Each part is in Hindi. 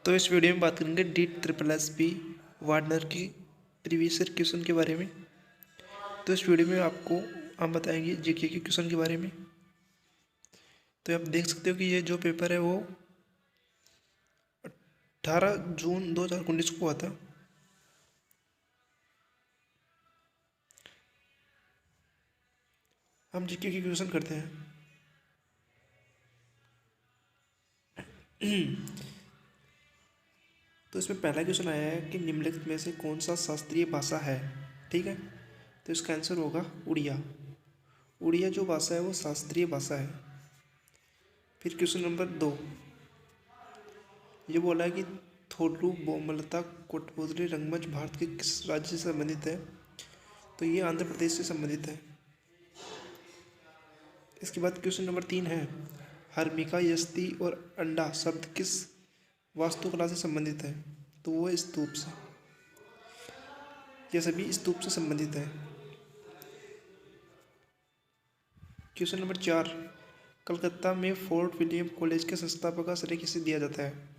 तो इस वीडियो में बात करेंगे D triple S P Warner की प्रीवियस ईयर क्वेश्चन के बारे में। तो इस वीडियो में आपको हम बताएंगे जीके के क्वेश्चन के बारे में। तो आप देख सकते हो कि ये जो पेपर है वो 18 जून 2019 को हुआ था। हम जीके के क्वेश्चन करते हैं। तो इसमें पहला क्वेश्चन आया है कि निम्नलिखित में से कौन सा शास्त्रीय भाषा है। ठीक है, तो इसका आंसर होगा उड़िया। उड़िया जो भाषा है वो शास्त्रीय भाषा है। फिर क्वेश्चन नंबर 2 ये बोला है कि थोडू बोमलता कोटपुतली रंगमंच भारत के किस राज्य से संबंधित है। तो ये आंध्र प्रदेश से संबंधित है। इसके बाद क्वेश्चन नंबर 3 है हर्मिका यस्ती और अंडा शब्द किस वास्तुकला से संबंधित है। तो वो स्तूप से, ये सभी स्तूप से संबंधित है। क्वेश्चन नंबर 4 कलकत्ता में फोर्ट विलियम कॉलेज के संस्थापक का श्रेय किसे दिया जाता है।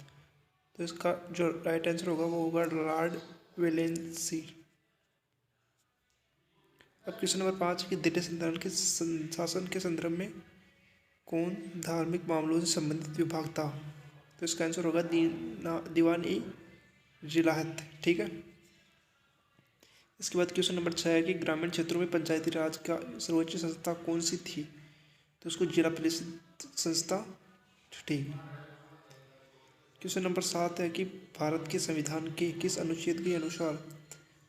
तो इसका जो राइट आंसर होगा वो होगा लॉर्ड वेलेंसी। अब क्वेश्चन नंबर 5 कि दिल्ली सल्तनत के शासन के संदर्भ में कौन धार्मिक मामलों से संबंधित विभाग था। तो इसका आंसर होगा दीवान ई जिलाहत। ठीक है। इसके बाद क्वेश्चन नंबर 6 है कि ग्रामीण क्षेत्रों में पंचायती राज का सर्वोच्च संस्था कौन सी थी। तो उसको जिला परिषद संस्था। ठीक। क्वेश्चन नंबर 7 है कि भारत के संविधान के किस अनुच्छेद के अनुसार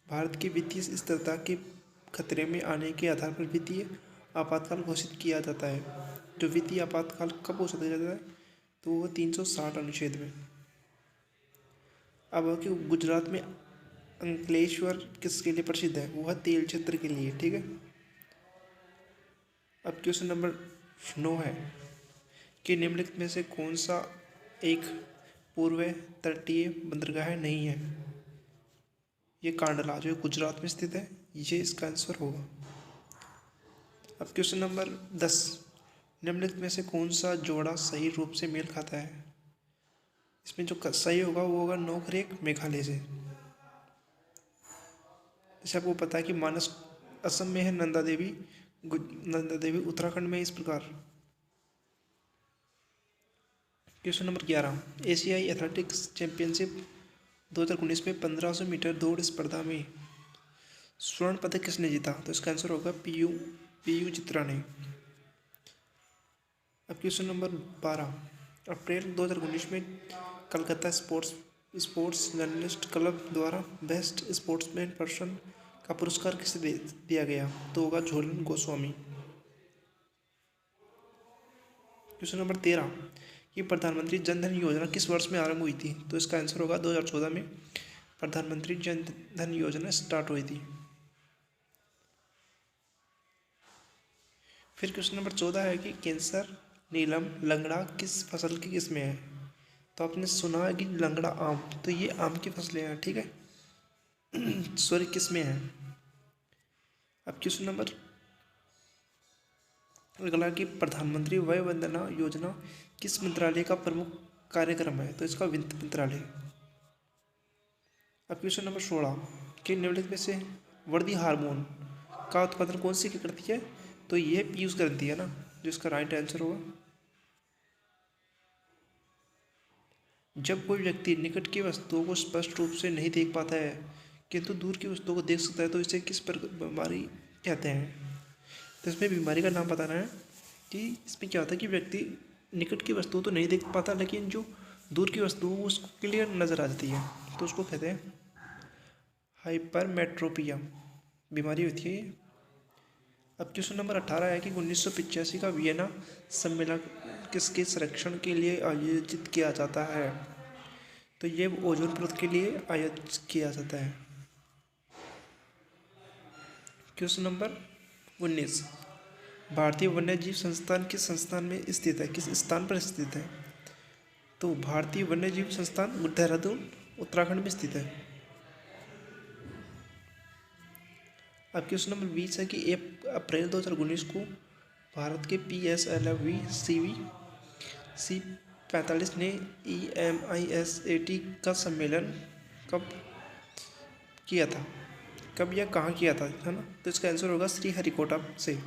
भारत की वित्तीय स्थिरता के खतरे में आने के आधार पर वित्तीय आपातकाल घोषित किया जाता है। जो वित्तीय आपातकाल कब घोषित किया जाता है तो वो 360 अनुच्छेद में। अब कि गुजरात में अंकलेश्वर किसके लिए प्रसिद्ध है, वो है तेल क्षेत्र के लिए। ठीक है। अब क्वेश्चन नंबर 9 है कि निम्नलिखित में से कौन सा एक पूर्व तटीय बंदरगाह नहीं है। ये कांडला जो गुजरात में स्थित है, ये इसका आंसर होगा। अब क्वेश्चन नंबर 10 निम्नलिखित में से कौन सा जोड़ा सही रूप से मेल खाता है। इसमें जो सही होगा वो होगा नोकरेक मेघालय से। जैसे आपको पता है कि मानस असम में है, नंदा देवी उत्तराखंड में। इस प्रकार क्वेश्चन नंबर 11 एशियाई एथलेटिक्स चैंपियनशिप 2019 में 1500 मीटर दौड़ स्पर्धा में स्वर्ण पदक किसने जीता। तो इसका आंसर होगा पीयू चित्रा ने। अब क्वेश्चन नंबर 12 अप्रैल 2019 में कलकत्ता स्पोर्ट्स जर्नलिस्ट क्लब द्वारा बेस्ट स्पोर्ट्समैन पर्सन का पुरस्कार किसे दिया गया। तो होगा झूलन गोस्वामी। क्वेश्चन नंबर 13 कि प्रधानमंत्री जन धन योजना किस वर्ष में आरंभ हुई थी। तो इसका आंसर होगा 2014 में प्रधानमंत्री जन धन योजना स्टार्ट हुई थी। फिर क्वेश्चन नंबर 14 है कि कैंसर नीलम लंगड़ा किस फसल की किस्में है। तो आपने सुना है कि लंगड़ा आम, तो ये आम की फसलें हैं। ठीक है। सॉरी किस्में हैं। अब क्वेश्चन नंबर अगला कि प्रधानमंत्री वय वंदना योजना किस मंत्रालय का प्रमुख कार्यक्रम है। तो इसका वित्त मंत्रालय। अब क्वेश्चन नंबर 16 कि निम्नलिखित में से वर्दी हार्मोन का उत्पादन कौन सी करती है। तो ये पीयूष ग्रंथि है ना, जिसका राइट आंसर होगा। जब कोई व्यक्ति निकट की वस्तुओं को स्पष्ट रूप से नहीं देख पाता है किंतु दूर की वस्तुओं को देख सकता है तो इसे किस बीमारी कहते हैं। तो इसमें बीमारी का नाम बताना है कि इसमें क्या होता है कि व्यक्ति निकट की वस्तु तो नहीं देख पाता लेकिन जो दूर की वस्तु उसको क्लियर नज़र आ जाती है, तो उसको कहते हैं हाइपरमेट्रोपिया बीमारी होती है। अब क्वेश्चन नंबर 18 है कि 1985 का वियना सम्मेलन किसके संरक्षण के लिए आयोजित किया जाता है। तो ये ओजोन परत के लिए आयोजित किया जाता है। क्वेश्चन नंबर 19 भारतीय वन्यजीव संस्थान किस संस्थान में स्थित है, किस स्थान पर स्थित है। तो भारतीय वन्यजीव संस्थान देहरादून उत्तराखंड में स्थित है। अब क्वेश्चन नंबर 20 है कि 1 अप्रैल 2019 को भारत के PSLV CV 1945 ने EMISAT का सम्मेलन कब किया था, कब या कहाँ किया था, है ना। तो इसका आंसर होगा श्रीहरिकोटा से।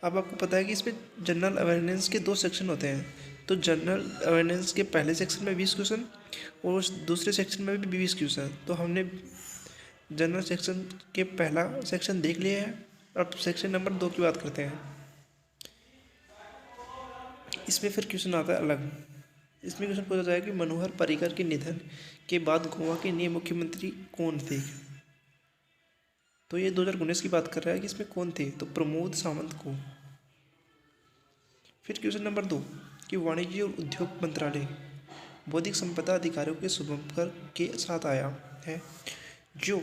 अब आपको पता है कि इसमें जनरल अवेयरनेस के 2 सेक्शन होते हैं। तो जनरल अवेयरनेस के पहले सेक्शन में 20 क्वेश्चन और दूसरे सेक्शन में भी 20 क्वेश्चन। तो हमने जनरल सेक्शन के पहला सेक्शन देख लिया है। अब सेक्शन नंबर 2 की बात करते हैं। इसमें फिर क्वेश्चन आता है अलग। इसमें क्वेश्चन पूछा जाएगा कि मनोहर पर्रिकर के निधन के बाद गोवा के नए मुख्यमंत्री कौन थे। तो ये 2019 की बात कर रहा है कि इसमें कौन थे, तो प्रमोद सावंत को। फिर क्वेश्चन नंबर 2 कि वाणिज्य और उद्योग मंत्रालय बौद्धिक संपदा अधिकारियों के शुभंकर के साथ आया है, जो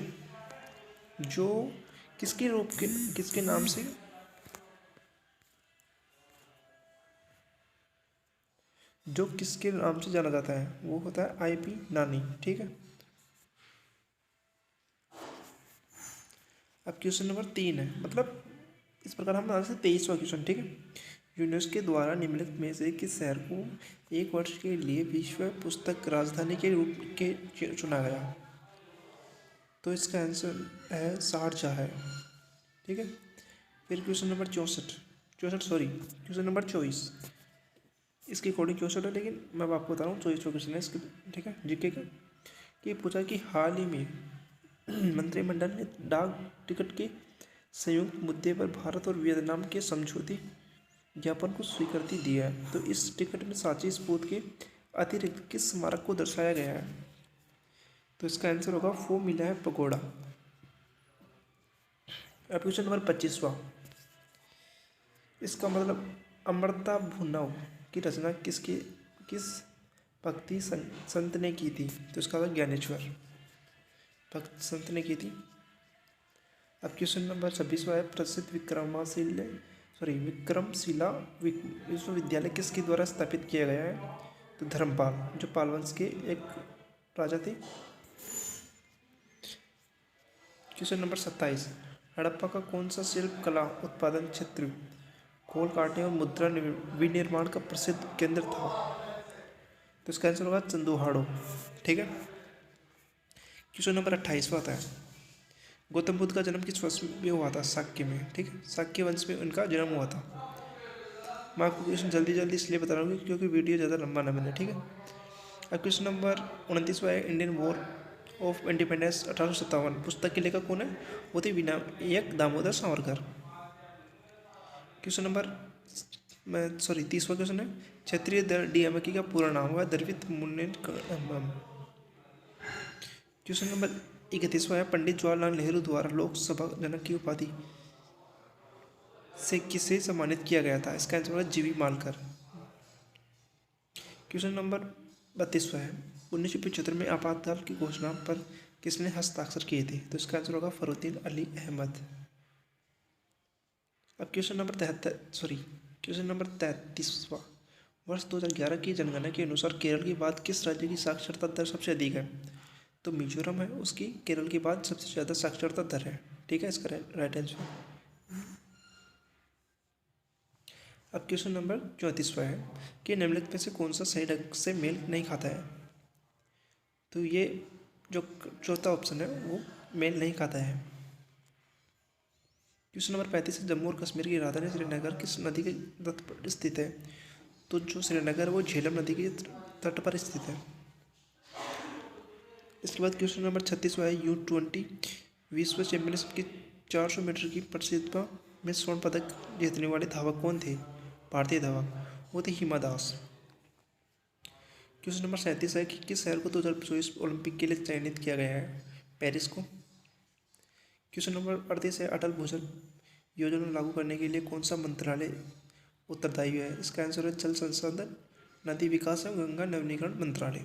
जो किसके नाम से, जो किसके नाम से जाना जाता है, वो होता है IP नानी। ठीक है। अब क्वेश्चन नंबर 3 है, मतलब इस प्रकार हम बना सकते 23वां क्वेश्चन। ठीक है। यूनेस्को के द्वारा निम्नलिखित में से किस शहर को 1 वर्ष के लिए विश्व पुस्तक राजधानी के रूप के चुना गया। तो इसका आंसर है शारजाह है। ठीक है। फिर क्वेश्चन नंबर 24। इसके अकॉर्डिंग 64 है, लेकिन मैं आपको बता रहा हूँ 24वां क्वेश्चन है इसके। ठीक है। जीके का कि पूछा कि हाल ही में मंत्रिमंडल ने डाक टिकट के संयुक्त मुद्दे पर भारत और वियतनाम के समझौते ज्ञापन को स्वीकृति दी है। तो इस टिकट में सांची स्फूर्त के अतिरिक्त किस स्मारक को दर्शाया गया है। तो इसका आंसर होगा वो मिला है पगोड़ा। अब क्वेश्चन नंबर 25वां। इसका मतलब अमृता भुनव की रचना किस भक्ति संत ने की थी। तो इसका होगा ज्ञानेश्वर भक्त संत ने की थी। अब क्वेश्चन नंबर 26वां है प्रसिद्ध विक्रमशिला विश्वविद्यालय किसके द्वारा स्थापित किया गया है। तो धर्मपाल, जो पाल वंश के एक राजा थे। क्वेश्चन नंबर 27 हड़प्पा का कौन सा शिल्प कला उत्पादन क्षेत्र खोल काटने और मुद्रा विनिर्माण का प्रसिद्ध केंद्र था। तो इसका आंसर होगा चंदुहाड़ो। ठीक है। क्वेश्चन नंबर 28वां आता है गौतम बुद्ध का जन्म किस वंश में हुआ था। शाक्य में। ठीक है। शाक्य वंश में उनका जन्म हुआ था। मैं आपको क्वेश्चन जल्दी इसलिए बता रहा हूँ क्योंकि वीडियो ज़्यादा लंबा ना बने। ठीक है। अब क्वेश्चन नंबर 29वां है इंडियन वॉर ऑफ इंडिपेंडेंस 1857 पुस्तक के लेखक कौन है। वो थे विनायक दामोदर सावरकर। क्वेश्चन नंबर 30वां क्वेश्चन है क्षेत्रीय डीएमके का पूरा नाम हुआ द्रविड़ मुन्नेर। क्वेश्चन नंबर 31वां है पंडित जवाहरलाल नेहरू द्वारा लोकसभा जनक की उपाधि से किसे सम्मानित किया गया था। इसका आंसर होगा जीवी मालकर। क्वेश्चन नंबर 32वां है 1975 में आपातकाल की घोषणा पर किसने हस्ताक्षर किए थे। तो इसका आंसर होगा फरुद्दीन अली अहमद। अब क्वेश्चन नंबर 33वां वर्ष 2011 की जनगणना के अनुसार केरल के बाद किस राज्य की साक्षरता दर सबसे अधिक है। तो मिजोरम है उसकी केरल के बाद सबसे ज़्यादा साक्षरता दर है। ठीक है। इसका राइट आंसर। अब क्वेश्चन नंबर 34वां है कि निम्नलिखित में से कौन सा सही ढंग से मेल नहीं खाता है। तो ये जो चौथा ऑप्शन है वो मेल नहीं खाता है। क्वेश्चन नंबर 35 है जम्मू और कश्मीर की राजधानी श्रीनगर किस नदी के तट पर स्थित है। तो जो श्रीनगर वो झेलम नदी के तट पर स्थित है। इसके बाद क्वेश्चन नंबर 36वां है U20 विश्व चैंपियनशिप की 400 मीटर की प्रतियोगिता में स्वर्ण पदक जीतने वाले धावक कौन थे। भारतीय धावक वो थे हिमा दास। क्वेश्चन नंबर 37 है कि किस शहर को 2024 ओलंपिक के लिए चयनित किया गया है। पेरिस को। क्वेश्चन नंबर 38 है अटल भूजल योजना लागू करने के लिए कौन सा मंत्रालय उत्तरदायी है। इसका आंसर है जल संसाधन नदी विकास एवं गंगा नवीनीकरण मंत्रालय।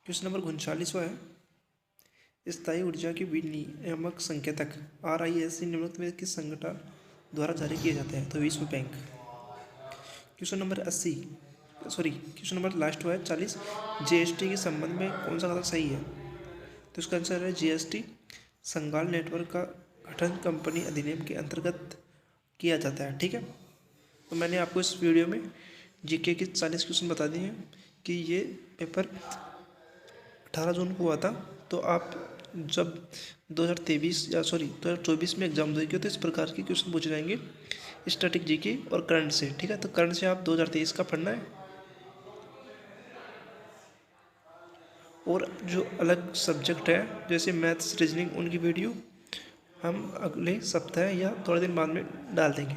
क्वेश्चन नंबर 39वां है स्थायी ऊर्जा की विनियामक संकेतक RISC निम्नलिखित में किस संगठन द्वारा जारी किए जाते हैं। तो विश्व bank. Question number question number last हुआ है 40 GST के संबंध में कौन सा कथन सही है। तो इसका आंसर है GST संगाल नेटवर्क का गठन कंपनी अधिनियम के अंतर्गत किया जाता है। ठीक है। तो मैंने आपको इस वीडियो में जीके के 40 क्वेश्चन बता दिए हैं कि ये पेपर 18 जून को हुआ था। तो आप जब 2024 में एग्जाम देंगे तो इस प्रकार के क्वेश्चन पूछे जाएंगे स्टैटिक जीके और करंट से। ठीक है, तो करंट से आप 2023 का पढ़ना है, और जो अलग सब्जेक्ट है जैसे मैथ्स रीजनिंग उनकी वीडियो हम अगले सप्ताह या थोड़े दिन बाद में डाल देंगे।